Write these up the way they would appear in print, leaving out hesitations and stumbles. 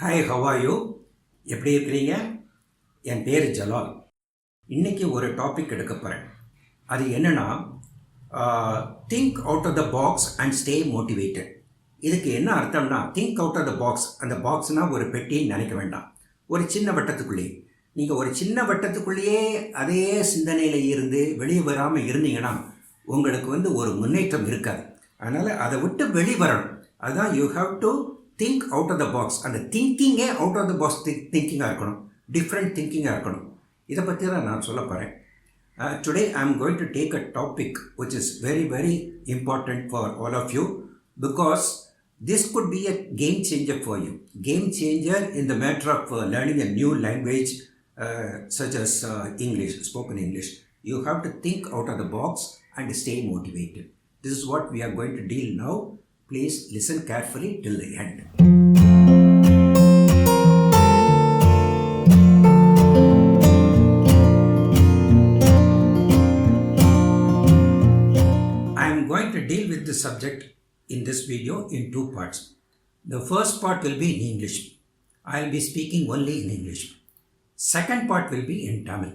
Hi, how are you? எப்படி இருக்கிறீங்க? என் பேர் ஜலால். இன்றைக்கி ஒரு டாபிக் எடுக்க போகிறேன். அது என்னென்னா, think out of the box and stay motivated. இதுக்கு என்ன அர்த்தம்னா, think out of the box, அந்த பாக்ஸ்னால் ஒரு பெட்டின்னு நினைக்க வேண்டாம். ஒரு சின்ன வட்டத்துக்குள்ளேயே நீங்கள் ஒரு சின்ன வட்டத்துக்குள்ளேயே அதே சிந்தனையில் இருந்து வெளியே வராமல் இருந்தீங்கன்னா உங்களுக்கு ஒரு முன்னேற்றம் இருக்காது. அதனால் அதை விட்டு வெளிவரணும். அதுதான் you have to think out of the box. அந்த திங்கிங்கே அவுட் ஆஃப் த பாக்ஸ் திங்கிங்காக இருக்கணும், டிஃப்ரெண்ட் திங்கிங்காக இருக்கணும். இதை பற்றி தான் நான் சொல்ல போகிறேன். Today I am going to take a topic which is very very important for all of you, because this could be a game changer for you. Game changer in the matter of learning a new language such as English, spoken English. You have to think out of the box and stay motivated. This is what we are going to deal now. Please listen carefully till the end. I am going to deal with this subject in this video in two parts. The first part will be in English. I will be speaking only in English. Second part will be in Tamil.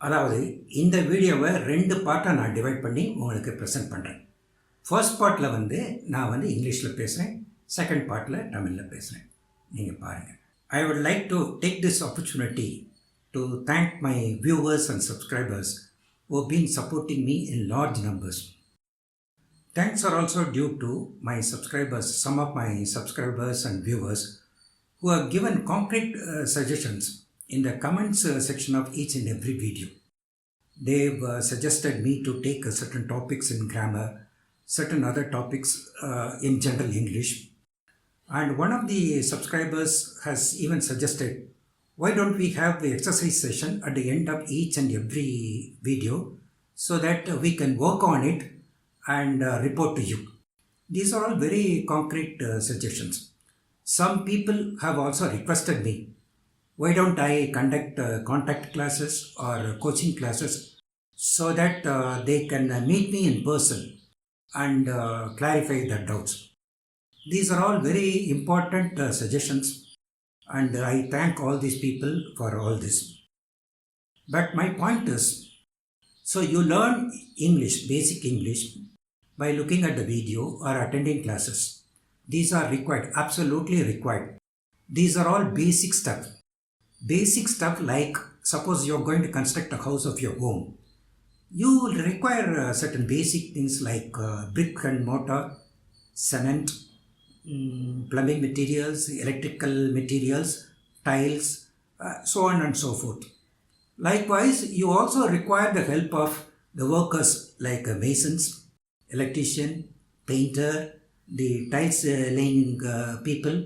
அதாவது இந்த வீடியோவை 2 பார்ட்டாக நான் divide பண்ணி உங்களுக்கு present பண்ணுறேன். First பார்ட்டில் நான் இங்கிலீஷில் பேசுகிறேன், செகண்ட் பார்ட்டில் தமிழில் பேசுகிறேன். நீங்கள் பாருங்கள். I would like to take this opportunity to thank my viewers and subscribers who have been supporting me in large numbers. Thanks are also due to my subscribers, some of my subscribers and viewers who have given concrete suggestions in the comments section of each and every video. They've suggested me to take certain topics in grammar, certain other topics in general English. And one of the subscribers has even suggested, why don't we have the exercise session at the end of each and every video so that we can work on it and report to you. These are all very concrete suggestions. Some people have also requested me, why don't I conduct contact classes or coaching classes so that they can meet me in person and clarify their doubts. These are all very important suggestions, and I thank all these people for all this. But my point is, so you learn English, basic English, by looking at the video or attending classes. These are required, absolutely required. These are all basic stuff. Basic stuff like, suppose you're going to construct a house of your own. You will require certain basic things like brick and mortar, cement, plumbing materials, electrical materials, tiles, so on and so forth. Likewise, you also require the help of the workers like masons, electrician, painter, the tiles laying people,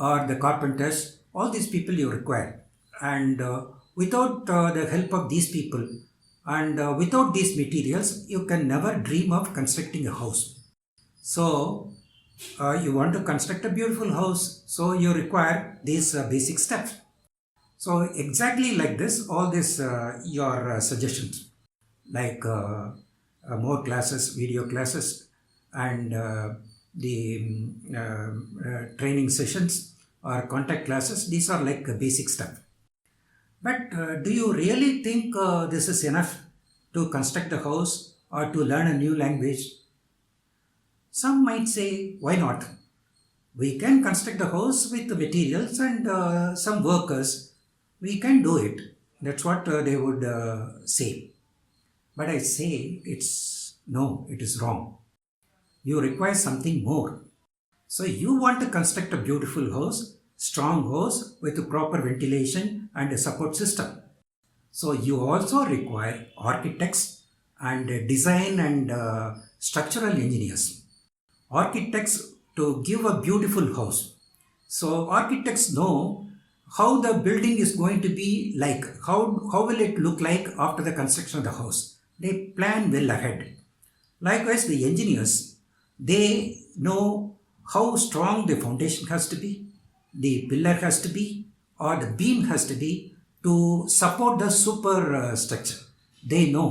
or the carpenters. All these people you require. And without the help of these people and without these materials, you can never dream of constructing a house. So, you want to construct a beautiful house, so you require these basic steps. So, exactly like this, all these your suggestions, like more classes, video classes, and the training sessions or contact classes, these are like basic stuff. But do you really think this is enough to construct a house or to learn a new language? Some might say, why not? We can construct the house with the materials and some workers. We can do it. That's what they would say. But I say no, it is wrong. You require something more. So you want to construct a beautiful house, strong house with proper ventilation and a support system. So you also require architects and design and structural engineers. Architects to give a beautiful house. So architects know how the building is going to be like, how will it look like after the construction of the house. They plan well ahead. Likewise, the engineers, they know how strong the foundation has to be, the pillar has to be, or the beam has to be to support the superstructure. They know.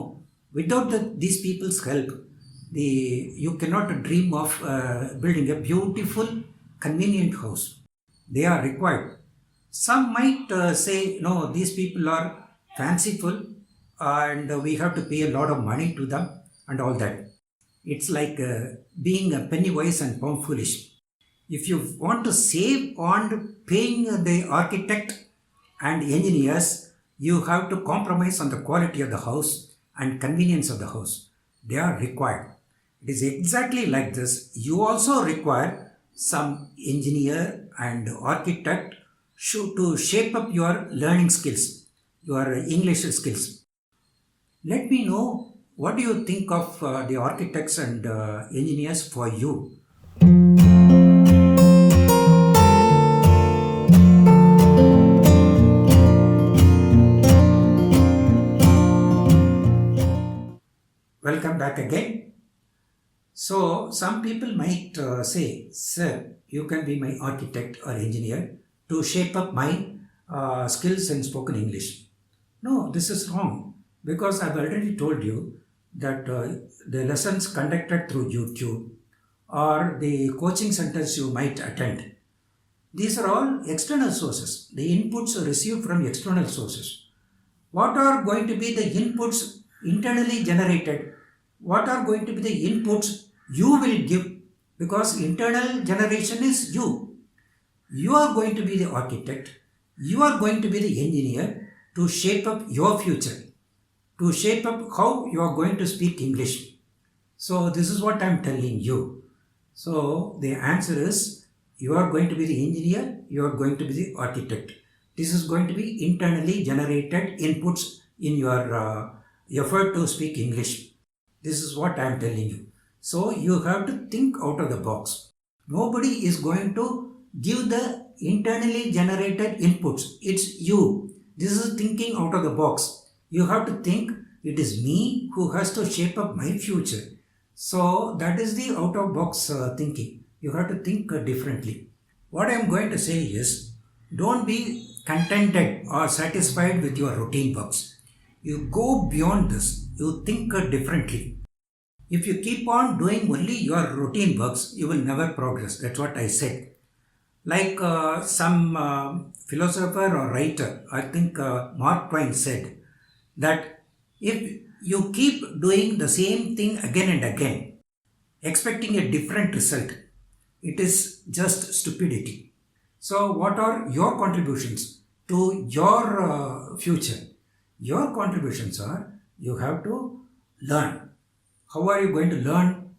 Without these people's help, you cannot dream of building a beautiful, convenient house. They are required. Some might say, no, these people are fanciful and we have to pay a lot of money to them and all that. It's like being a penny wise and pound foolish. If you want to save on paying the architect and engineers, you have to compromise on the quality of the house and convenience of the house. They are required. It is exactly like this. You also require some engineer and architect to shape up your learning skills, your English skills. Let me know what do you think of the architects and engineers for you. Welcome back again. So, some people might say, sir, you can be my architect or engineer to shape up my skills in spoken English. No, this is wrong because I've already told you that the lessons conducted through YouTube or the coaching centers you might attend, these are all external sources. The inputs are received from external sources. What are going to be the inputs internally generated? What are going to be the inputs you will give? Because internal generation is you. You are going to be the architect. You are going to be the engineer to shape up your future, to shape up how you are going to speak English. So, this is what I am telling you. So, the answer is you are going to be the engineer, you are going to be the architect. This is going to be internally generated inputs in your effort to speak English. This is what I am telling you. So, you have to think out of the box. Nobody is going to give the internally generated inputs. It's you. This is thinking out of the box. You have to think it is me who has to shape up my future. So that is the out of box thinking. You have to think differently. What I am going to say is don't be contented or satisfied with your routine works. You go beyond this. You think differently. If you keep on doing only your routine works, you will never progress. That's what I said. Like some philosopher or writer, I think Mark Twain said that if you keep doing the same thing again and again, expecting a different result, it is just stupidity. So, what are your contributions to your future? Your contributions are you have to learn. How are you going to learn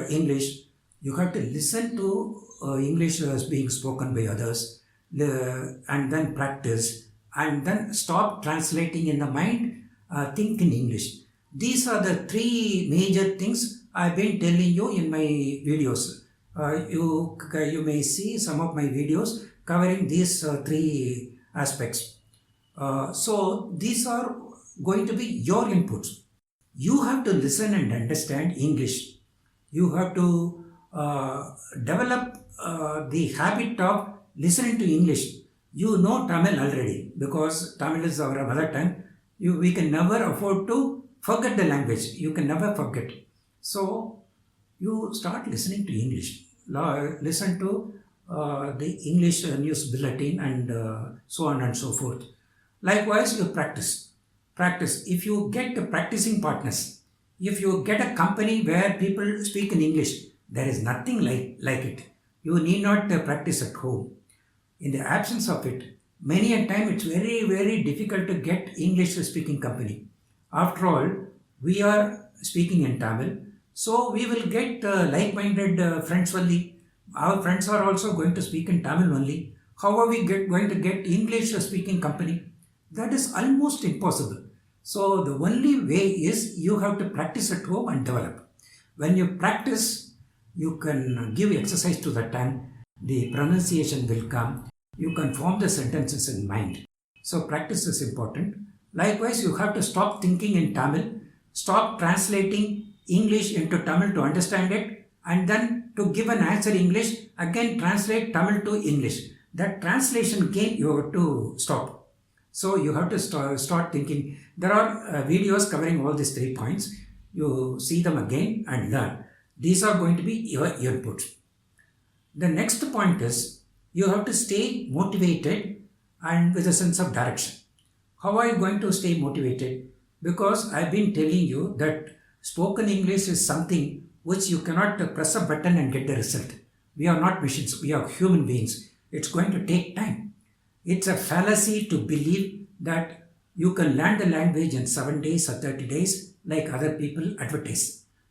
English? You have to listen to English as being spoken by others and then practice and then stop translating in the mind, think in English. These are the three major things I've been telling you in my videos. You may see some of my videos covering these three aspects. So these are going to be your inputs. You have to listen and understand English. You have to develop the habit of listening to English. You know Tamil already because Tamil is our mother tongue. We can never afford to forget the language. You can never forget. So you start listening to English. Listen to the English news bulletin and so on and so forth. Likewise, you practice. Practice. If you get practicing partners, if you get a company where people speak in English, there is nothing like it. You need not practice at home. In the absence of it, many a time it's very, very difficult to get English speaking company. After all, we are speaking in Tamil, so we will get like-minded friends only. Our friends are also going to speak in Tamil only. How are we going to get English speaking company? That is almost impossible. So the only way is you have to practice at home and develop. When you practice, you can give exercise to the tongue. The pronunciation will come. You can form the sentences in mind. So practice is important. Likewise, you have to stop thinking in Tamil. Stop translating English into Tamil to understand it. And then to give an answer in English, again translate Tamil to English. That translation game you have to stop. So you have to start thinking. There are videos covering all these 3 points. You see them again and learn. These are going to be your inputs. The next point is You have to stay motivated and with a sense of direction. How are you going to stay motivated? Because I've been telling you that spoken English is something which you cannot press a button and get the result. We are not machines, we are human beings. It's going to take time. It's a fallacy to believe that you can learn the language in 7 days or 30 days like other people advertise.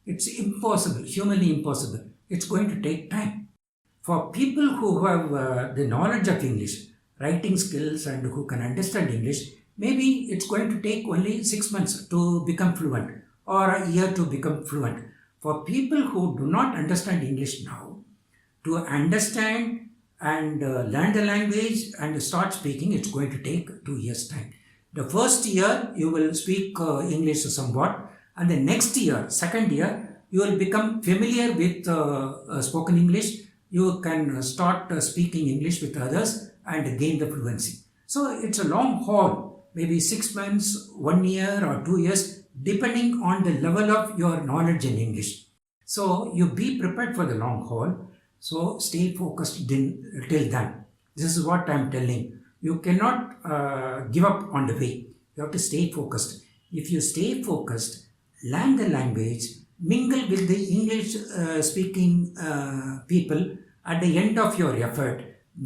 It's impossible, humanly impossible. It's going to take time. For people who have the knowledge of English, writing skills and who can understand English, maybe it's going to take only 6 months to become fluent or a year to become fluent. For people who do not understand English now, to understand and learn the language and start speaking, it's going to take 2 years' time. The first year you will speak English somewhat, and the next year, second year, you will become familiar with spoken English. You can start speaking English with others and gain the fluency. So it's a long haul, maybe 6 months, 1 year or 2 years, depending on the level of your knowledge in English. So you be prepared for the long haul. So stay focused till then. This is what I am telling. You cannot give up on the way. You have to stay focused. If you stay focused, learn the language, mingle with the English speaking people at the end of your effort,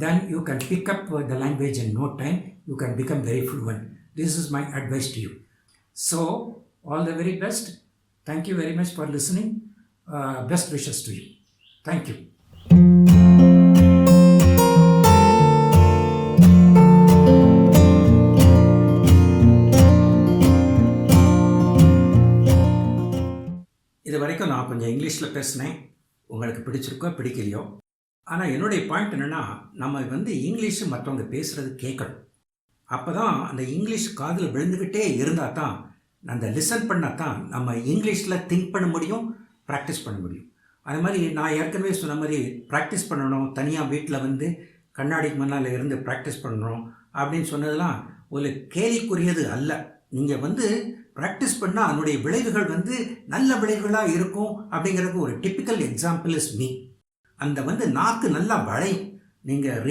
then you can pick up the language in no time. You can become very fluent. This is my advice to you. So, all the very best. Thank you very much for listening. Best wishes to you. Thank you. இது வரைக்கும் நான் கொஞ்சம் இங்கிலீஷில் பேசினேன். உங்களுக்கு பிடிச்சிருக்கோ பிடிக்கலையோ, ஆனால் என்னுடைய பாயிண்ட் என்னென்னா, நம்ம இங்கிலீஷு மற்றவங்க பேசுகிறது கேட்கணும். அப்போ தான் அந்த இங்கிலீஷ் காதில் விழுந்துக்கிட்டே இருந்தால் தான், அந்த லிசன் பண்ணால் தான் நம்ம இங்கிலீஷில் திங்க் பண்ண முடியும், ப்ராக்டிஸ் பண்ண முடியும். அது மாதிரி நான் ஏற்கனவே சொன்ன மாதிரி ப்ராக்டிஸ் பண்ணணும், தனியாக வீட்டில் கண்ணாடிக்கு முன்னால் இருந்து ப்ராக்டிஸ் பண்ணணும் அப்படின்னு சொன்னதெல்லாம் ஒரு கேலிக்குரியது அல்ல. நீங்கள் ப்ராக்டிஸ் பண்ணால் அதனுடைய விளைவுகள் நல்ல விளைவுகளாக இருக்கும் அப்படிங்கிறதுக்கு ஒரு டிப்பிக்கல் எக்ஸாம்பிள் இஸ் மீ. அந்த நாக்கு நல்லா வளையும். நீங்கள்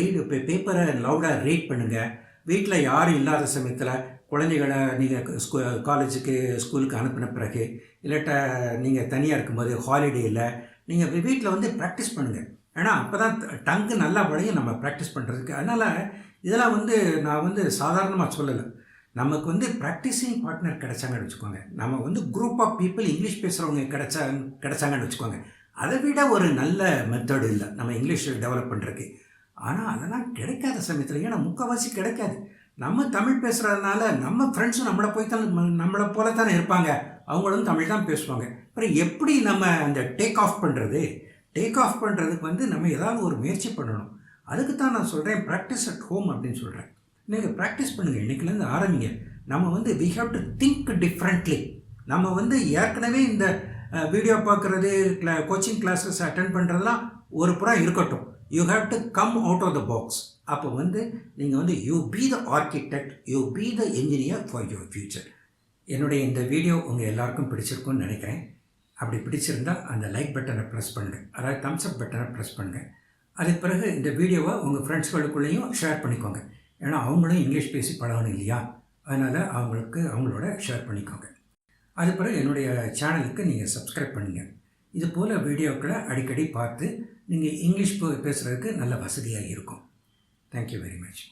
பேப்பரை லவுடாக ரீட் பண்ணுங்கள். வீட்டில் யாரும் இல்லாத சமயத்தில் குழந்தைகளை நீங்கள் காலேஜுக்கு ஸ்கூலுக்கு அனுப்பின பிறகு, இல்லாட்ட நீங்கள் தனியாக இருக்கும்போது ஹாலிடேயில் நீங்கள் வீட்டில் ப்ராக்டிஸ் பண்ணுங்கள். ஏன்னா அப்போ தான் டங்கு நல்லா வளையும் நம்ம ப்ராக்டிஸ் பண்ணுறதுக்கு. அதனால் இதெல்லாம் நான் சாதாரணமாக சொல்லலை. நமக்கு ப்ராக்டிஸிங் பார்ட்னர் கிடைச்சாங்கன்னு வச்சுக்கோங்க. நம்ம குரூப் ஆஃப் பீப்புள் இங்கிலீஷ் பேசுகிறவங்க கிடைச்சாங்கன்னு வச்சுக்கோங்க. அதை விட ஒரு நல்ல மெத்தடு இல்லை நம்ம இங்கிலீஷ் டெவலப் பண்ணுறதுக்கு. ஆனால் அதெல்லாம் கிடைக்காத சமயத்தில், ஏன்னா முக்கால்வாசி கிடைக்காது. நம்ம தமிழ் பேசுகிறதுனால நம்ம ஃப்ரெண்ட்ஸும் நம்மளை போல தானே இருப்பாங்க, அவங்களும் தமிழ் தான் பேசுவாங்க. அப்புறம் எப்படி நம்ம அந்த டேக் ஆஃப் பண்ணுறதுக்கு நம்ம ஏதாவது ஒரு முயற்சி பண்ணணும். அதுக்கு தான் நான் சொல்கிறேன் ப்ராக்டிஸ் அட் ஹோம் அப்படின்னு சொல்கிறேன். நீங்கள் ப்ராக்டிஸ் பண்ணுங்கள், இன்றைக்கிலேருந்து ஆரம்பிங்க. நம்ம we have to think differently. நம்ம ஏற்கனவே இந்த வீடியோ பார்க்குறது, கோச்சிங் கிளாஸஸ் அட்டென்ட் பண்ணுறதுலாம் ஒரு புறம் இருக்கட்டும். You have to come out of the box. அப்போ நீங்கள் you be the architect, you be the engineer for your future. என்னுடைய இந்த வீடியோ உங்கள் எல்லாருக்கும் பிடிச்சிருக்குன்னு நினைக்கிறேன். அப்படி பிடிச்சிருந்தால் அந்த லைக் பட்டனை ப்ரெஸ் பண்ணுங்கள், அதாவது தம்ஸ் அப் பட்டனை ப்ரெஸ் பண்ணுங்கள். அதுக்கு பிறகு இந்த வீடியோவை உங்கள் ஃப்ரெண்ட்ஸ்களுக்குள்ளேயும் ஷேர் பண்ணிக்கோங்க. ஏன்னா அவங்களும் இங்கிலீஷ் பேசி பழகணும் இல்லையா? அதனால் அவங்களோட ஷேர் பண்ணிக்கோங்க. அது பிறகு என்னுடைய சேனலுக்கு நீங்கள் சப்ஸ்கிரைப் பண்ணுங்கள். இது போல் வீடியோக்களை அடிக்கடி பார்த்து நீங்கள் இங்கிலீஷ் பேசுகிறதுக்கு நல்ல வசதியாக இருக்கும். Thank you very much.